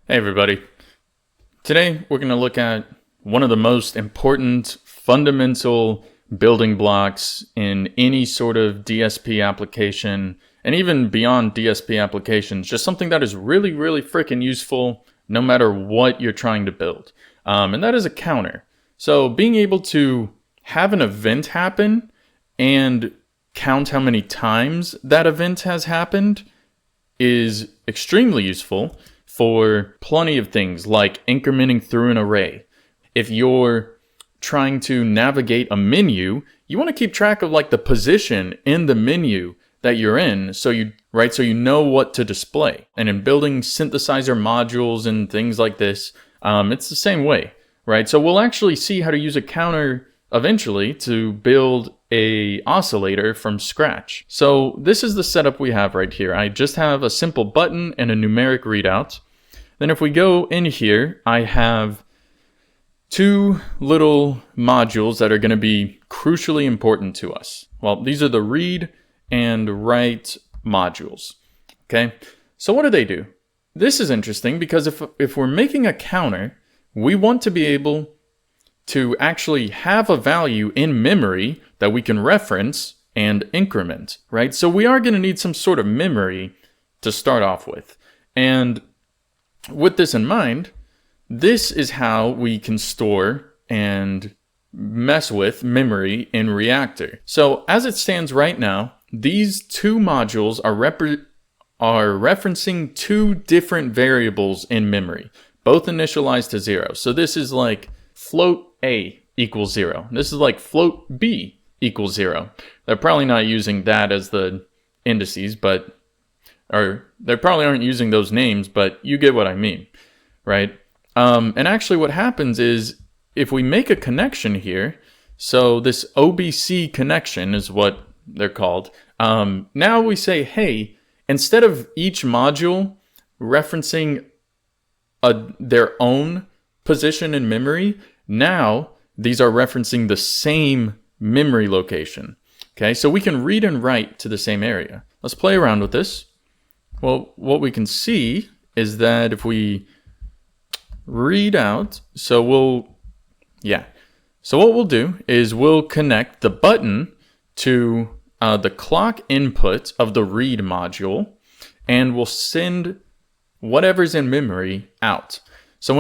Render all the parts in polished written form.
Hey everybody. Today we're going to look at one of the most important fundamental building blocks in any sort of DSP application, and even beyond DSP applications, just something that is really freaking useful no matter what you're trying to build. And that is a counter. So being able to have an event happen and count how many times that event has happened is extremely useful for plenty of things like incrementing through an array. If you're trying to navigate a menu, you want to keep track of like the position in the menu that you're in, so you know what to display. And in building synthesizer modules and things like this, it's the same way, right? So we'll actually see how to use a counter eventually to build a oscillator from scratch. So this is the setup we have right here. I just have a simple button and a numeric readout. Then if we go in here, I have two little modules that are going to be crucially important to us. Well, these are the read and write modules. Okay, so what do? This is interesting because if we're making a counter, we want to be able to actually have a value in memory that we can reference and increment, right? So we are going to need some sort of memory to start off with. And with this in mind, this is how we can store and mess with memory in Reaktor. So as it stands right now, these two modules are referencing two different variables in memory, both initialized to 0. So this is like float A equals 0. This is like float B equals 0. They're probably not using that as the indices, or they probably aren't using those names, but you get what I mean, right? And actually what happens is if we make a connection here, so this OBC connection is what they're called. Now we say, hey, instead of each module referencing their own position in memory, now these are referencing the same memory location. Okay, so we can read and write to the same area. Let's play around with this. Well, what we can see is that if we read out, so what we'll do is we'll connect the button to the clock input of the read module, and we'll send whatever's in memory out. So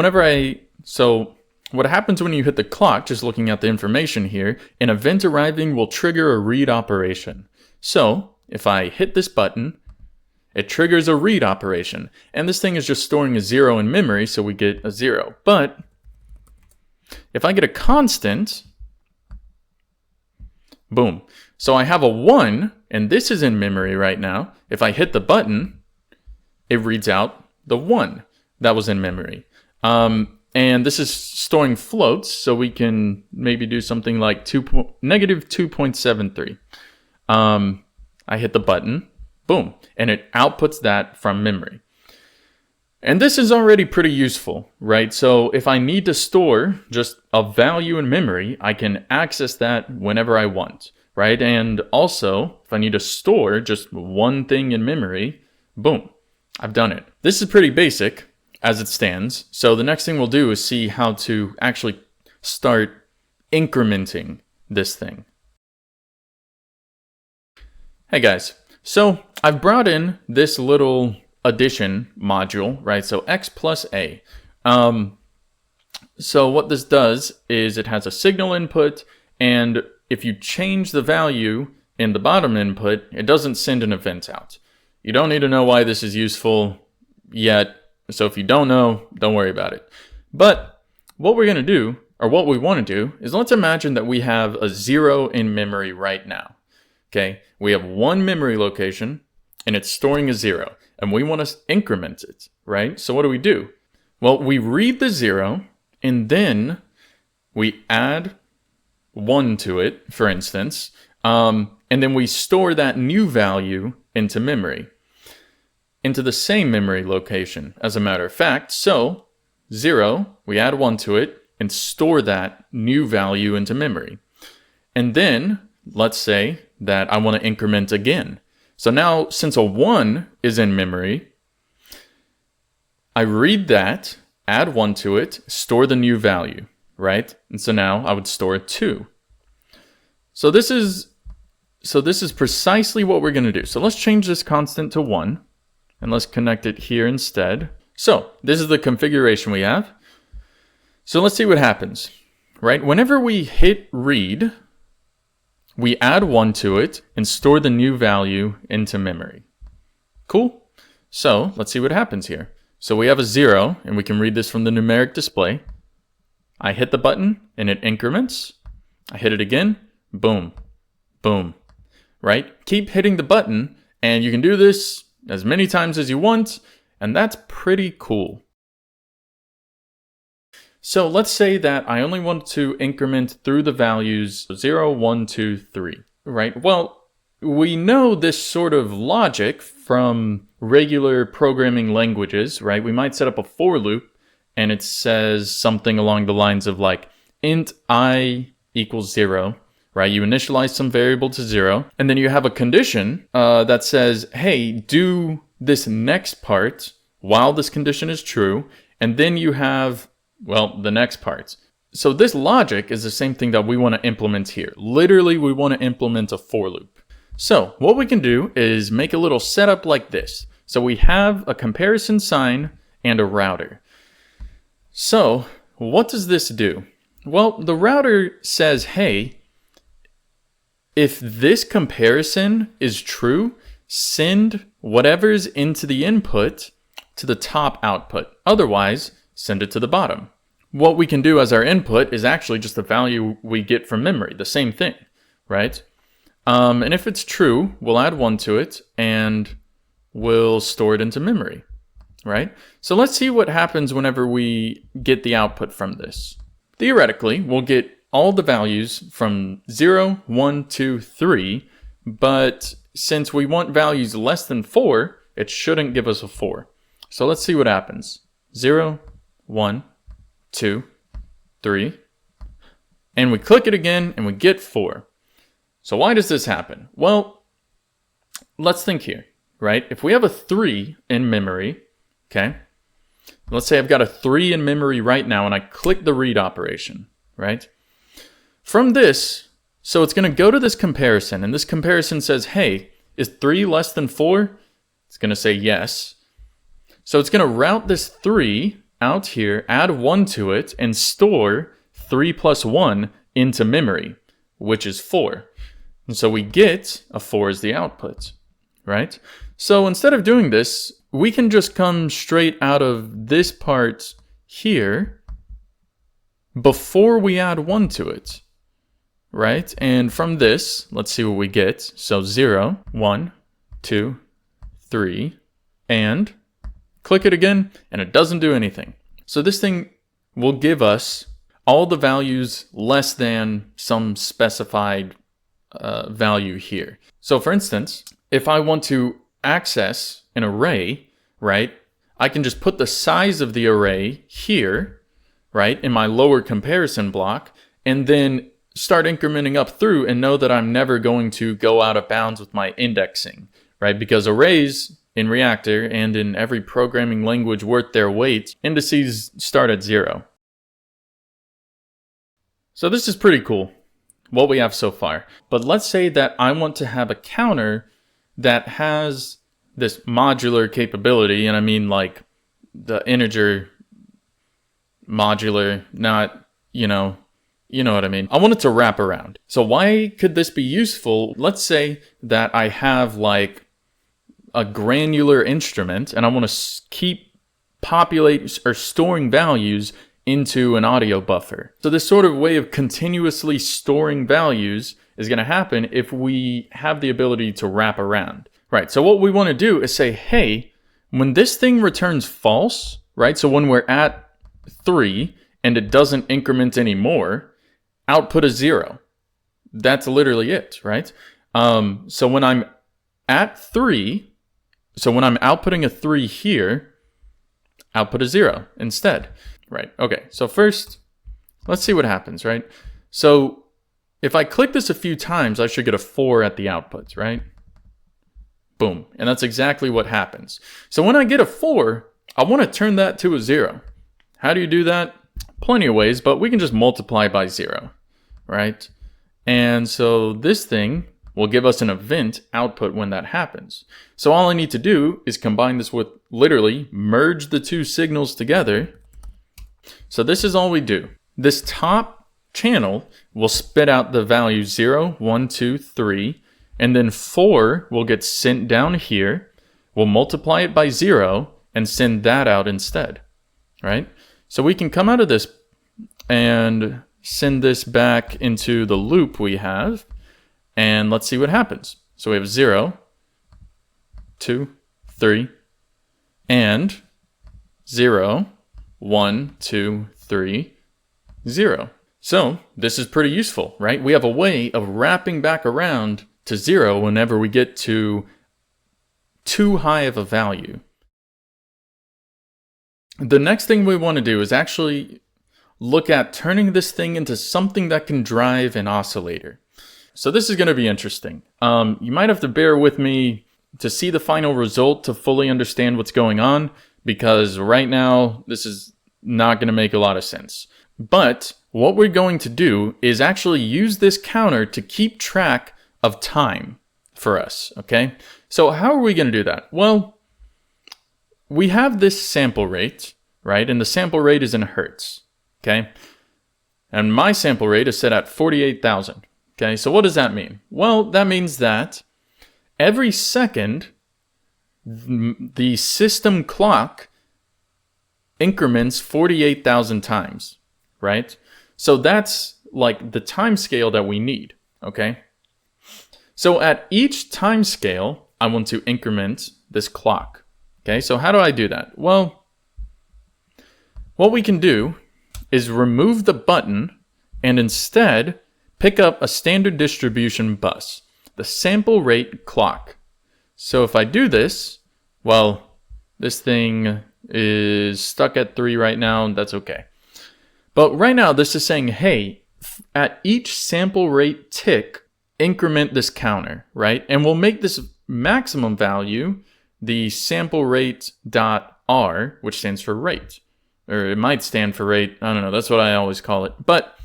what happens when you hit the clock, just looking at the information here, an event arriving will trigger a read operation. So if I hit this button, it triggers a read operation. And this thing is just storing a 0 in memory, so we get a 0. But if I get a constant, boom. So I have a 1, and this is in memory right now. If I hit the button, it reads out the 1 that was in memory. And this is storing floats, so we can maybe do something like negative 2.73. I hit the button, boom, and it outputs that from memory. And this is already pretty useful, right? So if I need to store just a value in memory, I can access that whenever I want, right? And also, if I need to store just one thing in memory, boom, I've done it. This is pretty basic as it stands. So the next thing we'll do is see how to actually start incrementing this thing. Hey guys, so I've brought in this little addition module, right? So x plus a. So what this does is it has a signal input, and if you change the value in the bottom input, it doesn't send an event out. You don't need to know why this is useful yet. So if you don't know, don't worry about it. But what we're going to do, or what we want to do, is let's imagine that we have a 0 in memory right now. Okay, we have one memory location, and it's storing a 0, and we want to increment it, right? So what do? Well, we read the 0, and then we add 1 to it, for instance, and then we store that new value into memory, into the same memory location, as a matter of fact. So 0, we add 1 to it and store that new value into memory. And then let's say that I want to increment again. So now, since a 1 is in memory, I read that, add 1 to it, store the new value, right? And so now I would store a 2. So this is precisely what we're going to do. So let's change this constant to 1, and let's connect it here instead. So this is the configuration we have. So let's see what happens, right? Whenever we hit read, we add 1 to it and store the new value into memory. Cool. So let's see what happens here. So we have a 0, and we can read this from the numeric display. I hit the button, and it increments. I hit it again, boom, boom, right? Keep hitting the button, and you can do this as many times as you want, and that's pretty cool. So let's say that I only want to increment through the values 0, 1, 2, 3, right? Well, we know this sort of logic from regular programming languages, right? We might set up a for loop, and it says something along the lines of like int I equals 0, right? You initialize some variable to 0, and then you have a condition that says, hey, do this next part while this condition is true, and then you have, well, the next part. So this logic is the same thing that we want to implement here. Literally, we want to implement a for loop. So what we can do is make a little setup like this. So we have a comparison sign and a router. So what does this do? Well, the router says, hey, if this comparison is true, send whatever's into the input to the top output. Otherwise, send it to the bottom. What we can do as our input is actually just the value we get from memory, the same thing, right? And if it's true, we'll add 1 to it and we'll store it into memory, right? So let's see what happens whenever we get the output from this. Theoretically, we'll get all the values from 0, 1, 2, 3, but since we want values less than 4, it shouldn't give us a 4. So let's see what happens. 0, 1, 2, 3, and we click it again and we get 4. So why does this happen? Well, let's think here, right? If we have a 3 in memory, okay? Let's say I've got a 3 in memory right now and I click the read operation, right? From this, so it's going to go to this comparison, and this comparison says, hey, is 3 less than 4? It's going to say yes. So it's going to route this 3 out here, add 1 to it, and store 3 plus 1 into memory, which is 4. And so we get a 4 as the output, right? So instead of doing this, we can just come straight out of this part here before we add 1 to it, right? And from this, let's see what we get. So 0, 1, 2, 3, and click it again, and it doesn't do anything. So this thing will give us all the values less than some specified value here. So for instance, if I want to access an array, right, I can just put the size of the array here, right, in my lower comparison block, and then start incrementing up through and know that I'm never going to go out of bounds with my indexing, right? Because arrays in Reaktor and in every programming language worth their weight, indices start at 0. So this is pretty cool, what we have so far. But let's say that I want to have a counter that has this modular capability, and I mean like the integer modular, not, you know what I mean. I want it to wrap around. So why could this be useful? Let's say that I have like a granular instrument and I want to keep populating or storing values into an audio buffer. So this sort of way of continuously storing values is going to happen if we have the ability to wrap around. Right, so what we want to do is say, hey, when this thing returns false, right, so when we're at 3 and it doesn't increment anymore, output a 0. That's literally it, right? So when I'm at 3, so when I'm outputting a 3 here, output a 0 instead. Right, okay, so first, let's see what happens, right? So if I click this a few times, I should get a 4 at the output, right? Boom, and that's exactly what happens. So when I get a 4, I want to turn that to a 0. How do you do that? Plenty of ways, but we can just multiply by 0, right? And so this thing will give us an event output when that happens. So all I need to do is combine this with literally merge the two signals together. So this is all we do. This top channel will spit out the value 0, 1, 2, 3, and then 4 will get sent down here. We'll multiply it by 0 and send that out instead, right? So we can come out of this and send this back into the loop we have, and let's see what happens. So we have 0, 2, 3, and 0, 1, 2, 3, 0. So this is pretty useful, right? We have a way of wrapping back around to 0 whenever we get to too high of a value. The next thing we want to do is actually look at turning this thing into something that can drive an oscillator. So this is going to be interesting. You might have to bear with me to see the final result to fully understand what's going on, because right now this is not going to make a lot of sense. But what we're going to do is actually use this counter to keep track of time for us, okay? So how are we going to do that? Well, we have this sample rate, right? And the sample rate is in hertz, okay? And my sample rate is set at 48,000, okay? So what does that mean? Well, that means that every second, the system clock increments 48,000 times, right? So that's like the time scale that we need, okay? So at each time scale, I want to increment this clock, okay? So how do I do that? Well, what we can do is remove the button and instead pick up a standard distribution bus, the sample rate clock. So if I do this, well, this thing is stuck at 3 right now, that's okay. But right now this is saying, hey, at each sample rate tick, increment this counter, right? And we'll make this maximum value the sample rate dot R, which stands for rate. Or it might stand for rate, I don't know, that's what I always call it. But,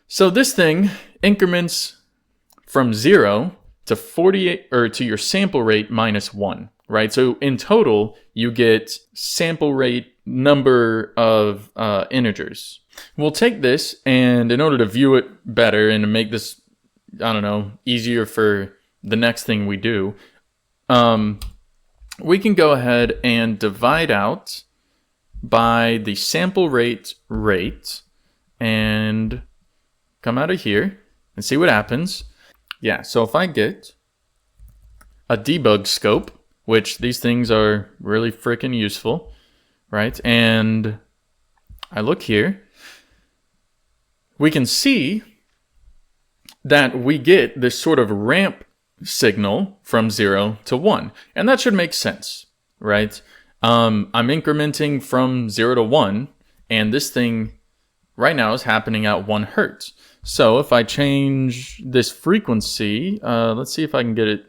so this thing increments from 0 to 48, or to your sample rate minus 1, right? So in total, you get sample rate number of integers. We'll take this, and in order to view it better and to make this, I don't know, easier for the next thing we do, we can go ahead and divide out by the sample rate and come out of here and see what happens. Yeah, so if I get a debug scope, which these things are really freaking useful, right? And I look here, we can see that we get this sort of ramp signal from 0 to 1. And that should make sense, right? I'm incrementing from 0 to 1, and this thing right now is happening at 1 hertz. So if I change this frequency, let's see if I can get it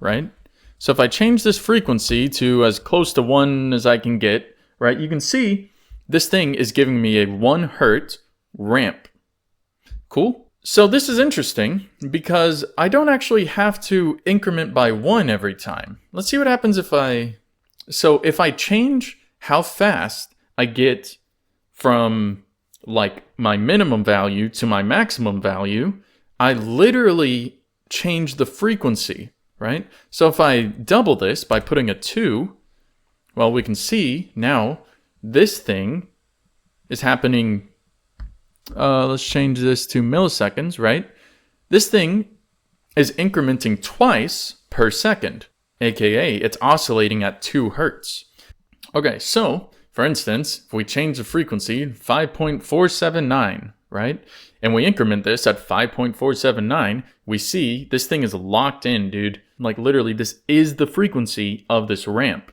right. So if I change this frequency to as close to 1 as I can get, right, you can see this thing is giving me a 1 hertz ramp. Cool? So this is interesting because I don't actually have to increment by 1 every time. Let's see what happens if if I change how fast I get from like my minimum value to my maximum value, I literally change the frequency, right? So if I double this by putting a 2, well, we can see now this thing is happening. Let's change this to milliseconds, right? This thing is incrementing twice per second, aka it's oscillating at 2 hertz. Okay, so for instance, if we change the frequency 5.479, right? And we increment this at 5.479, we see this thing is locked in, dude. Like literally, this is the frequency of this ramp.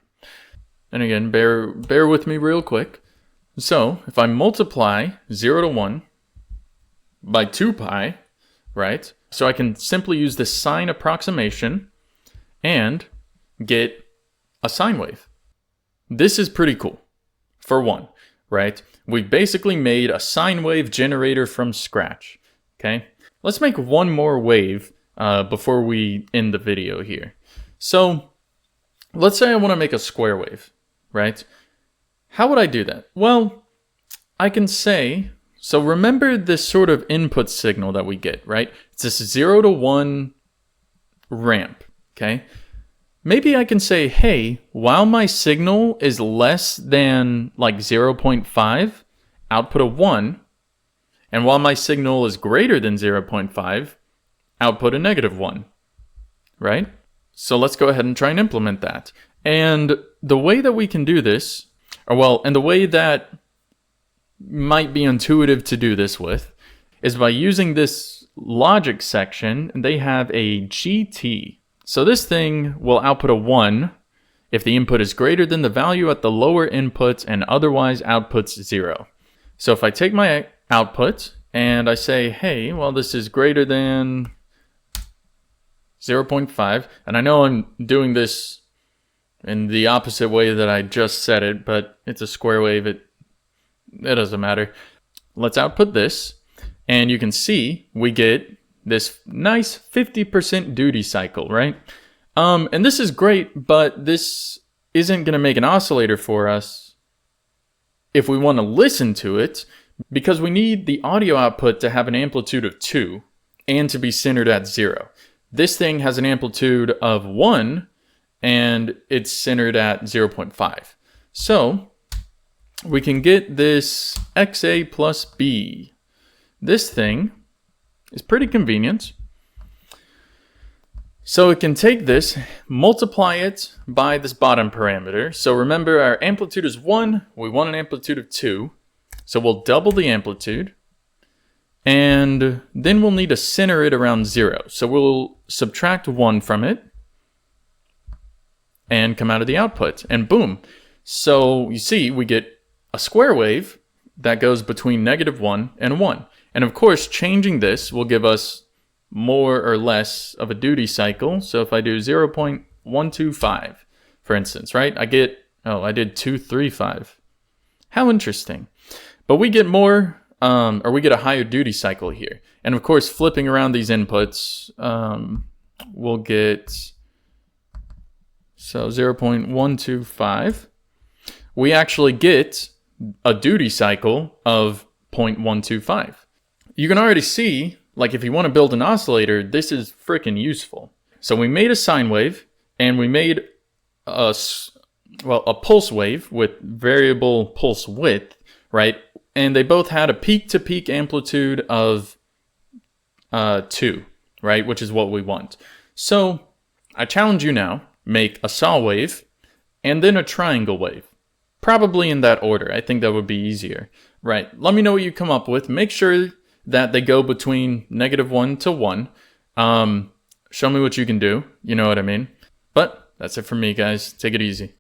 And again, bear with me real quick. So if I multiply 0 to 1 by 2 pi, right? So I can simply use this sine approximation and get a sine wave. this is pretty cool, for one, right? We basically made a sine wave generator from scratch, okay? Let's make one more wave before we end the video here. So let's say I want to make a square wave, right? How would I do that? Well, I can say, so remember this sort of input signal that we get, right? It's this 0 to 1 ramp, okay? Maybe I can say, hey, while my signal is less than like 0.5, output a 1, and while my signal is greater than 0.5, output a -1, right? So let's go ahead and try and implement that. And the way that we can do this, and the way that might be intuitive to do this with, is by using this logic section. They have a GT. So this thing will output a 1 if the input is greater than the value at the lower input and otherwise outputs 0. So if I take my output and I say, hey, well, this is greater than 0.5, and I know I'm doing this in the opposite way that I just said it, but it's a square wave, it doesn't matter. Let's output this, and you can see we get this nice 50% duty cycle, right? And this is great, but this isn't going to make an oscillator for us if we want to listen to it, because we need the audio output to have an amplitude of 2 and to be centered at 0. This thing has an amplitude of 1 and it's centered at 0.5. So we can get this XA plus B. This thing is pretty convenient. So it can take this, multiply it by this bottom parameter. So remember, our amplitude is 1, we want an amplitude of 2. So we'll double the amplitude, and then we'll need to center it around 0. So we'll subtract 1 from it and come out of the output, and boom. So you see, we get a square wave that goes between -1 and 1. And of course, changing this will give us more or less of a duty cycle. So if I do 0.125, for instance, right? I did 235. How interesting. But we get more, or we get a higher duty cycle here. And of course, flipping around these inputs, we'll get, so 0.125. We actually get a duty cycle of 0.125. You can already see, like if you want to build an oscillator, this is freaking useful. So we made a sine wave, and we made a pulse wave with variable pulse width, right? And they both had a peak-to-peak amplitude of 2, right? Which is what we want. So I challenge you now, make a saw wave and then a triangle wave. Probably in that order. I think that would be easier. Right. Let me know what you come up with. Make sure that they go between -1 to 1. Show me what you can do. You know what I mean? But that's it for me, guys. Take it easy.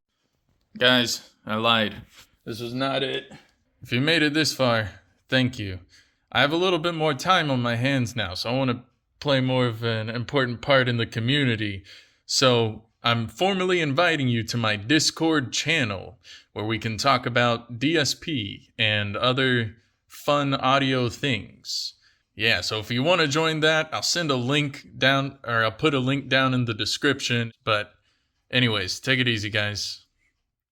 Guys, I lied. This was not it. If you made it this far, thank you. I have a little bit more time on my hands now, so I want to play more of an important part in the community. So I'm formally inviting you to my Discord channel, where we can talk about DSP and other fun audio things. Yeah, so if you want to join that, I'll send a link down, or I'll put a link down in the description. But anyways, take it easy, guys.